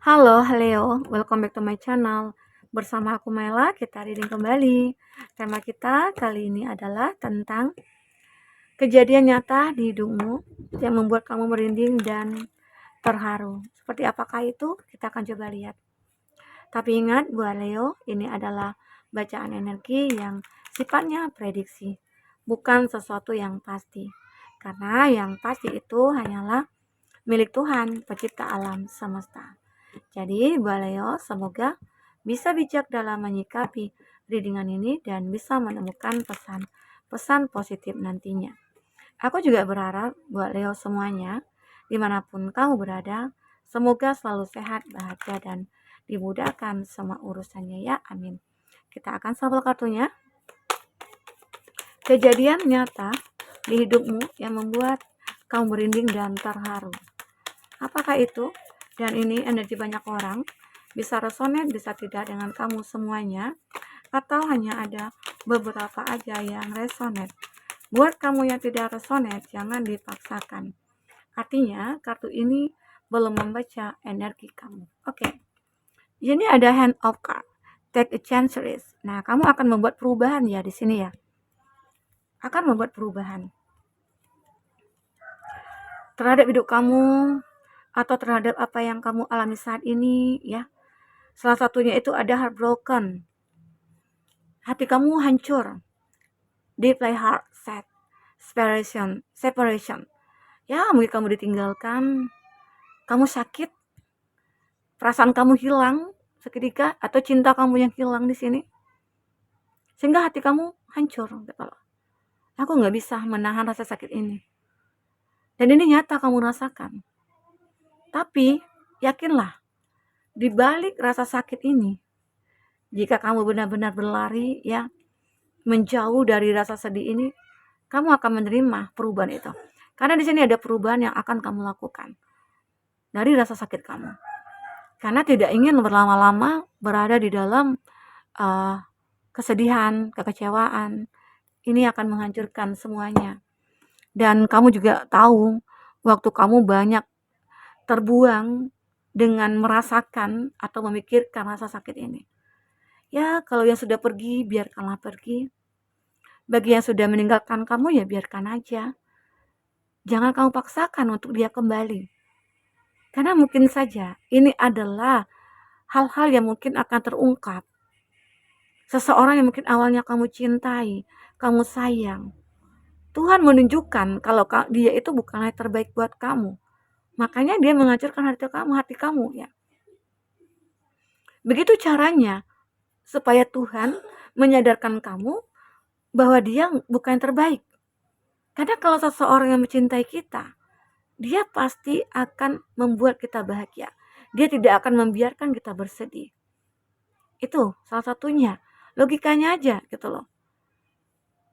Halo, Leo. Welcome back to my channel. Bersama aku Mela, kita reading kembali. Tema kita kali ini adalah tentang kejadian nyata di hidupmu yang membuat kamu merinding dan terharu. Seperti apakah itu? Kita akan coba lihat. Tapi ingat, buat Leo, ini adalah bacaan energi yang sifatnya prediksi, bukan sesuatu yang pasti. Karena yang pasti itu hanyalah milik Tuhan, pencipta alam semesta. Jadi, buat Leo, semoga bisa bijak dalam menyikapi readingan ini dan bisa menemukan pesan-pesan positif nantinya. Aku juga berharap buat Leo semuanya, dimanapun kamu berada, semoga selalu sehat, bahagia, dan dimudahkan semua urusannya ya, amin. Kita akan sampel kartunya. Kejadian nyata di hidupmu yang membuat kamu merinding dan terharu. Apakah itu? Dan ini energi banyak orang, bisa resonate, bisa tidak dengan kamu semuanya, atau hanya ada beberapa aja yang resonate. Buat kamu yang tidak resonate, jangan dipaksakan. Artinya, kartu ini belum membaca energi kamu. Oke. Ini ada hand of card. Take a chance risk. Nah, kamu akan membuat perubahan ya di sini ya. Akan membuat perubahan terhadap hidup kamu atau terhadap apa yang kamu alami saat ini ya. Salah satunya itu ada heartbroken. Hati kamu hancur. Deeply heart sad. Separation. Ya, mungkin kamu ditinggalkan. Kamu sakit. Perasaan kamu hilang seketika atau cinta kamu yang hilang di sini. Sehingga hati kamu hancur gitu loh. Aku nggak bisa menahan rasa sakit ini. Dan ini nyata kamu rasakan. Tapi yakinlah, di balik rasa sakit ini, jika kamu benar-benar berlari ya, menjauh dari rasa sedih ini, kamu akan menerima perubahan itu. Karena di sini ada perubahan yang akan kamu lakukan dari rasa sakit kamu. Karena tidak ingin berlama-lama berada di dalam kesedihan, kekecewaan. Ini akan menghancurkan semuanya. Dan kamu juga tahu waktu kamu banyak terbuang dengan merasakan atau memikirkan rasa sakit ini. Ya, kalau yang sudah pergi, biarkanlah pergi. Bagi yang sudah meninggalkan kamu, ya biarkan aja. Jangan kamu paksakan untuk dia kembali. Karena mungkin saja ini adalah hal-hal yang mungkin akan terungkap. Seseorang yang mungkin awalnya kamu cintai, kamu sayang. Tuhan menunjukkan kalau dia itu bukanlah yang terbaik buat kamu. Makanya dia menghancurkan hati kamu ya. Begitu caranya supaya Tuhan menyadarkan kamu bahwa dia bukan yang terbaik. Karena kalau seseorang yang mencintai kita, dia pasti akan membuat kita bahagia. Dia tidak akan membiarkan kita bersedih. Itu salah satunya. Logikanya aja gitu loh.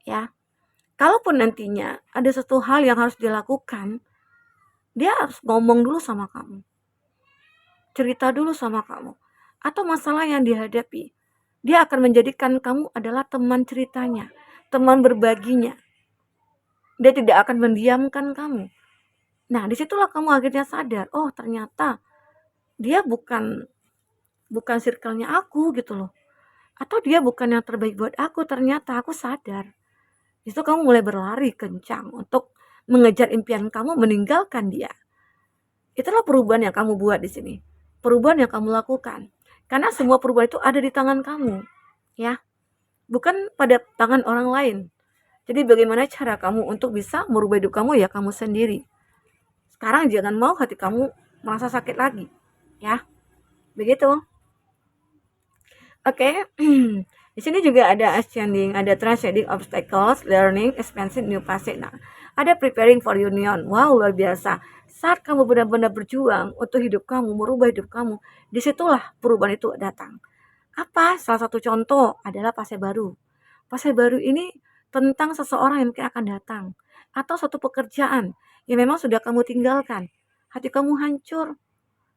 Ya. Kalaupun nantinya ada satu hal yang harus dilakukan, dia harus ngomong dulu sama kamu. Cerita dulu sama kamu. Atau masalah yang dihadapi. Dia akan menjadikan kamu adalah teman ceritanya, teman berbaginya. Dia tidak akan mendiamkan kamu. Nah, disitulah kamu akhirnya sadar, oh ternyata dia bukan circle-nya aku gitu loh. Atau dia bukan yang terbaik buat aku, ternyata aku sadar. Itu kamu mulai berlari kencang untuk mengejar impian kamu, meninggalkan dia. Itulah perubahan yang kamu buat di sini. Perubahan yang kamu lakukan. Karena semua perubahan itu ada di tangan kamu. Ya. Bukan pada tangan orang lain. Jadi bagaimana cara kamu untuk bisa merubah hidup kamu ya kamu sendiri. Sekarang jangan mau hati kamu merasa sakit lagi. Ya. Begitu. Oke. Di sini juga ada ascending, ada transcending obstacles, learning, expansion, new passage. Nah, ada preparing for union. Wow, luar biasa. Saat kamu benar-benar berjuang untuk hidup kamu, merubah hidup kamu, disitulah perubahan itu datang. Apa? Salah satu contoh adalah fase baru. Fase baru ini tentang seseorang yang mungkin akan datang. Atau suatu pekerjaan yang memang sudah kamu tinggalkan. Hati kamu hancur.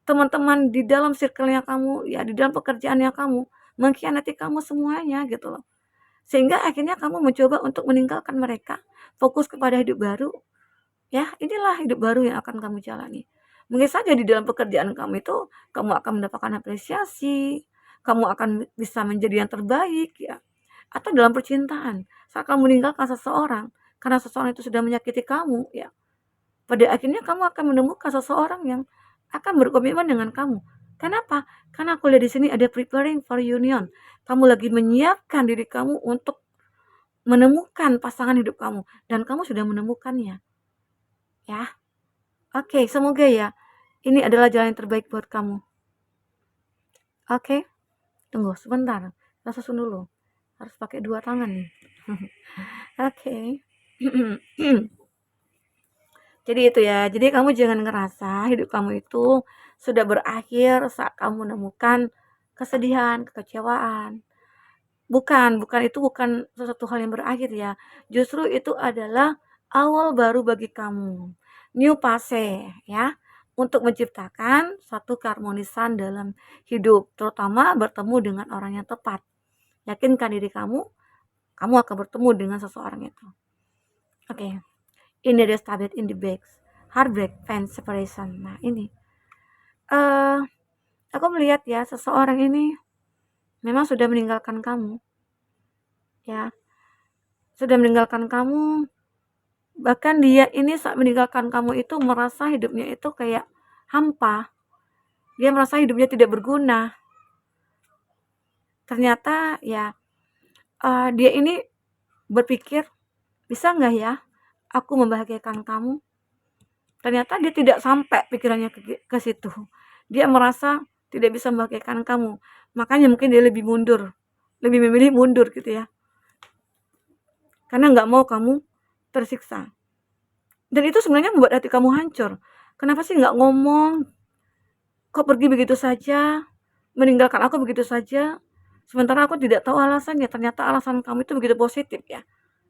Teman-teman di dalam circle-nya kamu, ya di dalam pekerjaannya kamu, mengkhianati kamu semuanya gitu loh. Sehingga akhirnya kamu mencoba untuk meninggalkan mereka, fokus kepada hidup baru. Ya, inilah hidup baru yang akan kamu jalani. Mungkin saja di dalam pekerjaan kamu itu, kamu akan mendapatkan apresiasi, kamu akan bisa menjadi yang terbaik ya. Atau dalam percintaan, saat kamu meninggalkan seseorang, karena seseorang itu sudah menyakiti kamu ya. Pada akhirnya kamu akan menemukan seseorang yang akan berkomitmen dengan kamu. Kenapa? Karena aku lihat di sini ada preparing for union. Kamu lagi menyiapkan diri kamu untuk menemukan pasangan hidup kamu dan kamu sudah menemukannya. Ya. Oke, semoga ya ini adalah jalan yang terbaik buat kamu. Oke. Tunggu sebentar. Kita susun dulu. Harus pakai 2 tangan nih. Oke. Jadi itu ya, jadi kamu jangan ngerasa hidup kamu itu sudah berakhir saat kamu menemukan kesedihan, kekecewaan. Bukan itu bukan sesuatu hal yang berakhir ya. Justru itu adalah awal baru bagi kamu. New fase ya, untuk menciptakan suatu keharmonisan dalam hidup, terutama bertemu dengan orang yang tepat. Yakinkan diri kamu akan bertemu dengan seseorang itu. Oke. Ini ada Stabet in the Bags, Heartbreak, Pain, Separation. Nah ini, uh, aku melihat ya seseorang ini memang sudah meninggalkan kamu, ya, sudah meninggalkan kamu. Bahkan dia ini saat meninggalkan kamu itu merasa hidupnya itu kayak hampa. Dia merasa hidupnya tidak berguna. Ternyata ya, dia ini berpikir, bisa nggak ya aku membahagiakan kamu? Ternyata dia tidak sampai pikirannya ke situ. Dia merasa tidak bisa membahagiakan kamu. Makanya mungkin dia lebih mundur. Lebih memilih mundur gitu ya. Karena nggak mau kamu tersiksa. Dan itu sebenarnya membuat hati kamu hancur. Kenapa sih nggak ngomong? Kok pergi begitu saja? Meninggalkan aku begitu saja? Sementara aku tidak tahu alasannya. Ternyata alasan kamu itu begitu positif ya.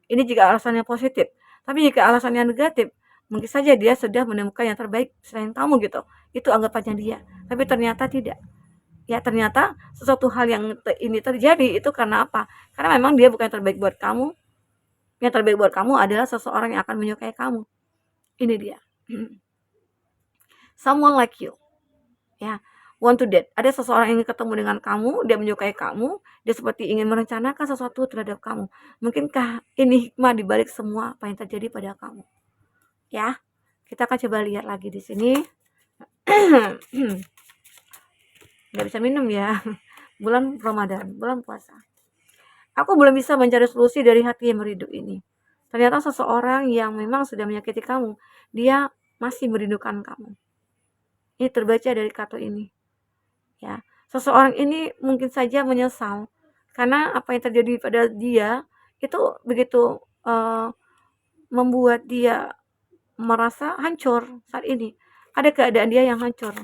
Ini jika alasannya positif. Tapi jika alasannya negatif, mungkin saja dia sudah menemukan yang terbaik selain kamu gitu. Itu anggapannya dia. Tapi ternyata tidak. Ya ternyata sesuatu hal yang ini terjadi itu karena apa? Karena memang dia bukan yang terbaik buat kamu. Yang terbaik buat kamu adalah seseorang yang akan menyukai kamu. Ini dia. Someone like you. Ya, want to date. Ada seseorang yang ingin ketemu dengan kamu, dia menyukai kamu, dia seperti ingin merencanakan sesuatu terhadap kamu. Mungkinkah ini hikmah dibalik semua apa yang terjadi pada kamu? Ya, kita akan coba lihat lagi di sini. Nggak bisa minum ya. Bulan Ramadan, bulan puasa. Aku belum bisa mencari solusi dari hati yang merindu ini. Ternyata seseorang yang memang sudah menyakiti kamu, dia masih merindukan kamu. Ini terbaca dari kartu ini. Ya, seseorang ini mungkin saja menyesal karena apa yang terjadi pada dia itu begitu membuat dia merasa hancur saat ini. Ada keadaan dia yang hancur.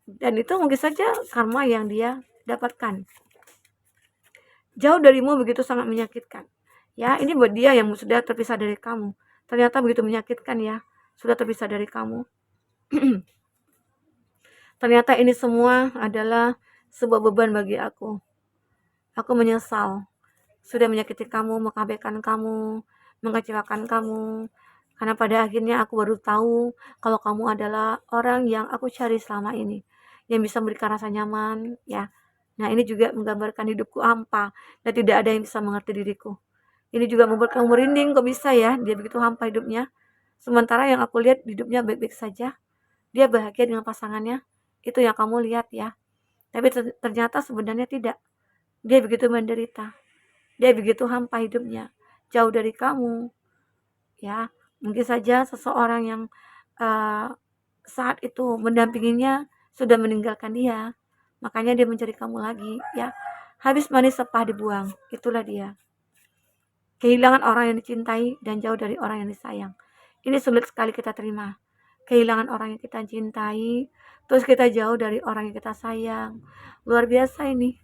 Dan itu mungkin saja karma yang dia dapatkan. Jauh darimu begitu sangat menyakitkan. Ya, ini buat dia yang sudah terpisah dari kamu. Ternyata begitu menyakitkan ya, sudah terpisah dari kamu. Ternyata ini semua adalah sebuah beban bagi aku. Aku menyesal sudah menyakiti kamu, mengabaikan kamu, mengecewakan kamu. Karena pada akhirnya aku baru tahu kalau kamu adalah orang yang aku cari selama ini. Yang bisa memberikan rasa nyaman, ya. Nah, ini juga menggambarkan hidupku hampa dan tidak ada yang bisa mengerti diriku. Ini juga membuat kamu merinding, kok bisa ya dia begitu hampa hidupnya. Sementara yang aku lihat hidupnya baik-baik saja. Dia bahagia dengan pasangannya. Itu yang kamu lihat ya. Tapi ternyata sebenarnya tidak. Dia begitu menderita. Dia begitu hampa hidupnya. Jauh dari kamu. Ya, mungkin saja seseorang yang saat itu mendampinginya sudah meninggalkan dia. Makanya dia mencari kamu lagi, ya. Habis manis sepah dibuang. Itulah dia. Kehilangan orang yang dicintai dan jauh dari orang yang disayang. Ini sulit sekali kita terima. Kehilangan orang yang kita cintai, terus kita jauh dari orang yang kita sayang. Luar biasa ini.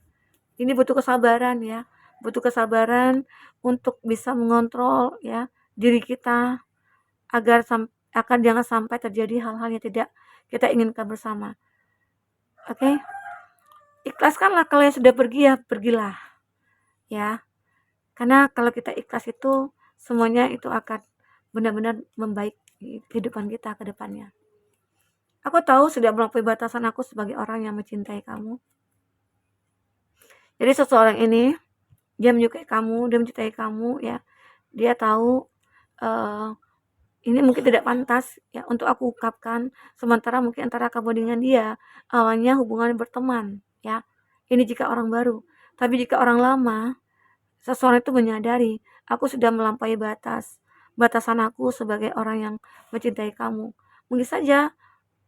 Ini butuh kesabaran ya. Butuh kesabaran untuk bisa mengontrol ya diri kita agar jangan sampai terjadi hal-hal yang tidak kita inginkan bersama. Oke? Ikhlaskanlah kalau yang sudah pergi ya pergilah. Ya. Karena kalau kita ikhlas itu semuanya itu akan benar-benar membaik kehidupan kita ke depannya. Aku tahu sudah melampaui batasan aku sebagai orang yang mencintai kamu. Jadi seseorang ini, dia menyukai kamu, dia mencintai kamu ya. Dia tahu uh, ini mungkin tidak pantas ya untuk aku ungkapkan, sementara mungkin antara kamu dengan dia awalnya hubungan berteman ya. Ini jika orang baru, tapi jika orang lama, seseorang itu menyadari aku sudah melampaui batasan aku sebagai orang yang mencintai kamu. Mungkin saja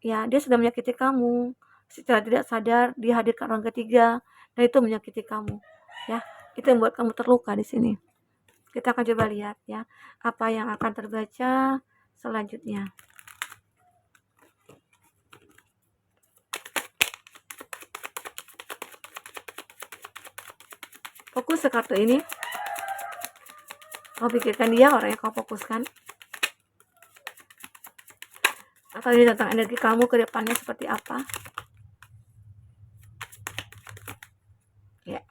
ya dia sudah menyakiti kamu secara tidak sadar, dia hadirkan orang ketiga dan itu menyakiti kamu ya. Itu yang membuat kamu terluka di sini. Kita akan coba lihat ya apa yang akan terbaca selanjutnya. Fokus ke kartu ini. Kau pikirkan dia orang yang kau fokuskan. Atau ini tentang energi kamu ke depannya seperti apa. Ya.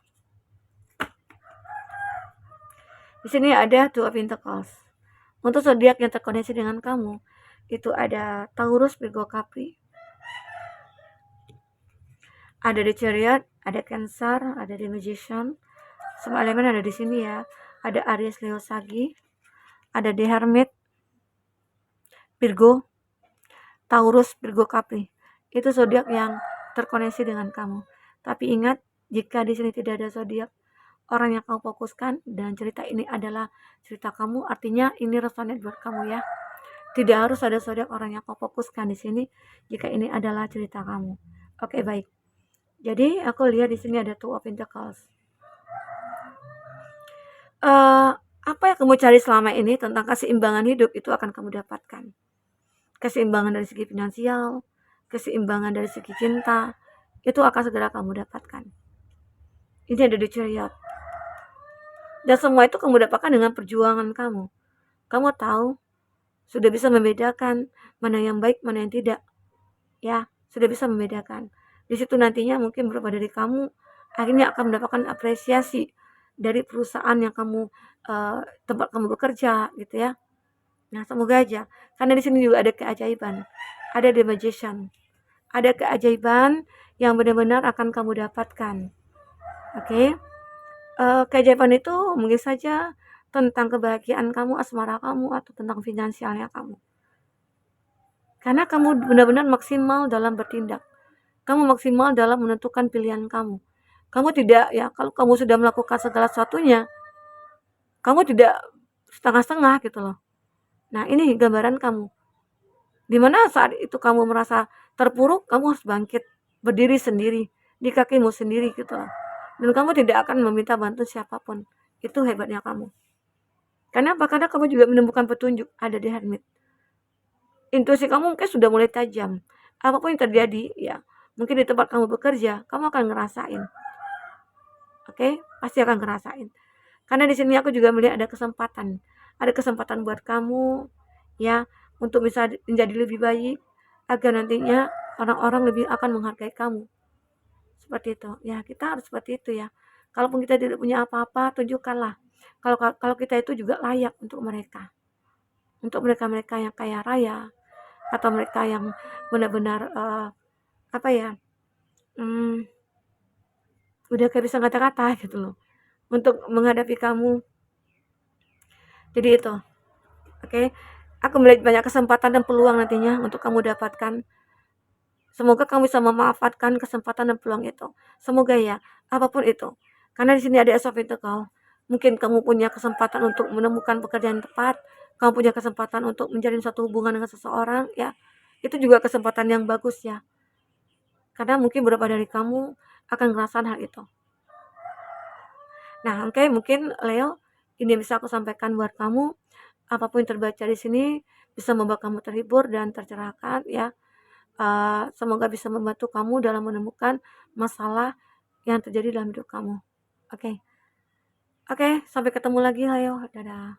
Di sini ada Two of Pentacles. Untuk zodiak yang terkoneksi dengan kamu, itu ada Taurus, Virgo, Capri. Ada The Chariot, ada Cancer, ada The Magician. Semua elemen ada di sini ya. Ada Aries, Leo, Sagi. Ada The Hermit, Virgo, Taurus, Virgo, Capri. Itu zodiak yang terkoneksi dengan kamu. Tapi ingat, jika di sini tidak ada zodiak orang yang kamu fokuskan dan cerita ini adalah cerita kamu, artinya ini resonate buat kamu ya. Tidak harus ada zodiak orang yang kamu fokuskan di sini jika ini adalah cerita kamu. Oke, baik. Jadi aku lihat di sini ada Two of Pentacles. Apa yang kamu cari selama ini tentang keseimbangan hidup itu akan kamu dapatkan. Keseimbangan dari segi finansial, keseimbangan dari segi cinta, itu akan segera kamu dapatkan. Ini ada The Chariot. Dan semua itu kamu dapatkan dengan perjuangan kamu. Kamu tahu, sudah bisa membedakan mana yang baik, mana yang tidak. Ya, sudah bisa membedakan. Di situ nantinya mungkin beberapa dari kamu akhirnya akan mendapatkan apresiasi dari perusahaan yang kamu tempat kamu bekerja gitu ya. Nah, semoga aja. Karena di sini juga ada keajaiban. Ada The Magician. Ada keajaiban yang benar-benar akan kamu dapatkan. Oke. Keajaiban itu mungkin saja tentang kebahagiaan kamu, asmara kamu, atau tentang finansialnya kamu. Karena kamu benar-benar maksimal dalam bertindak. Kamu maksimal dalam menentukan pilihan kamu. Kamu tidak ya, kalau kamu sudah melakukan segala sesuatunya, kamu tidak setengah-setengah gitu loh. Nah, ini gambaran kamu. Dimana saat itu kamu merasa terpuruk, kamu harus bangkit, berdiri sendiri, di kakimu sendiri gitu loh. Dan kamu tidak akan meminta bantuan siapapun. Itu hebatnya kamu. Karena apa? Karena kamu juga menemukan petunjuk, ada di Hermit. Intuisi kamu mungkin sudah mulai tajam. Apapun yang terjadi, ya, mungkin di tempat kamu bekerja, kamu akan ngerasain. Oke? Pasti akan ngerasain. Karena di sini aku juga melihat ada kesempatan. Ada kesempatan buat kamu, ya, untuk bisa menjadi lebih baik, agar nantinya orang-orang lebih akan menghargai kamu. Seperti itu. Ya, kita harus seperti itu ya. Kalaupun kita tidak punya apa-apa, tunjukkanlah. Kalau kita itu juga layak untuk mereka. Untuk mereka-mereka yang kaya raya, atau mereka yang benar-benar apa ya, udah kayak bisa kata-kata gitu loh, untuk menghadapi kamu. Jadi itu, oke. Aku melihat banyak kesempatan dan peluang nantinya untuk kamu dapatkan. Semoga kamu bisa memanfaatkan kesempatan dan peluang itu. Semoga ya, apapun itu. Karena di sini ada Ace of Pentacles. Mungkin kamu punya kesempatan untuk menemukan pekerjaan tepat, kamu punya kesempatan untuk menjalin suatu hubungan dengan seseorang, ya. Itu juga kesempatan yang bagus ya. Karena mungkin beberapa dari kamu akan ngerasain hal itu. Nah, oke, mungkin Leo, ini bisa aku sampaikan buat kamu. Apapun yang terbaca di sini bisa membuat kamu terhibur dan tercerahkan ya. Semoga bisa membantu kamu dalam menemukan masalah yang terjadi dalam hidup kamu. Oke. Oke, sampai ketemu lagi Leo. Dadah.